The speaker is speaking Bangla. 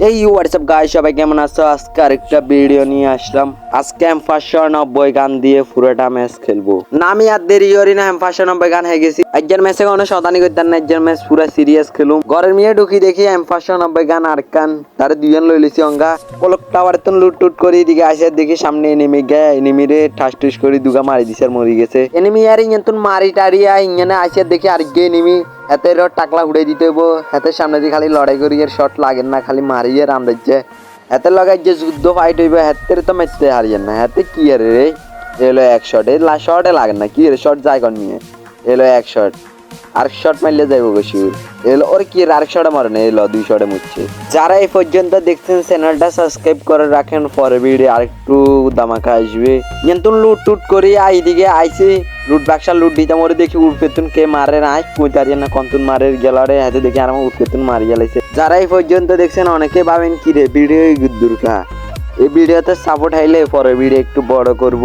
এই হোয়াটসঅ্যাপ গাইস, সবাই কেমন আছো? আজকে আরেকটা ভিডিও নিয়ে আসলাম। আজকে M590 গান দিয়ে পুরোটা ম্যাচ খেলবো না। আমি আর দেরি করি না, M590 গান হয়ে গেছি। একজন ম্যাচে কোনো শতানি করতেন না, একজন ম্যাচ পুরো সিরিয়াস খেলুম। ঘরের মেয়ে ঢুকি দেখি M590 গান আর কান তার দুজন লই লিছি অঙ্গা পলক টাওয়ার তো লুট টুট করে দিকে আসে, দেখি সামনে এনিমি গে এনিমিরে ঠাস টুস করে দুগা মারি দিছে আর মরি গেছে। এনিমি আর ইঞ্জন মারি টারিয়া ইঞ্জনে আসে দেখি আরেকগে এনিমি হাতে টাকলা উড়াই দিতে হবো। হাতের সামনে দিয়ে খালি লড়াই করি, এর শট লাগে না, খালি মারিয়ে রান দিচ্ছে। হাতের লাগাই যে যুদ্ধ ফাইট হইবে, হাতের তো মেরতে হারিয়েন না। হাতে কি আরে রে এলো এক শট, এই শটে লাগে না কি রে, শট যায় কর নিয়ে এলো এক শট, আর শট মারলে যাইব শিউর। এলো ওর কি আরেক শটে মারে না, এলো দুই শটে মুচ্ছে। যারা এই পর্যন্ত দেখছেন চ্যানেলটা সাবস্ক্রাইব করে রাখেন, পরে ভিডিও আরেকটু দামাকা আসবে। কিন্তু লুট টুট করি এইদিকে আইসি লুট বাক্সা লুট দিতে মরে দেখি উঠপেতুন কে মারে না, পুঁতারিয়ে না কন্তুন মারে গেলারে হাতে দেখি আর আমার উঠপেতুন মারি গেলাইছে। যারা এই পর্যন্ত দেখছেন অনেকে ভাবেন কি রে ভিডিও দুর্গা, এই ভিডিওতে সাপোর্ট হাইলে পরে ভিডিও একটু বড় করব।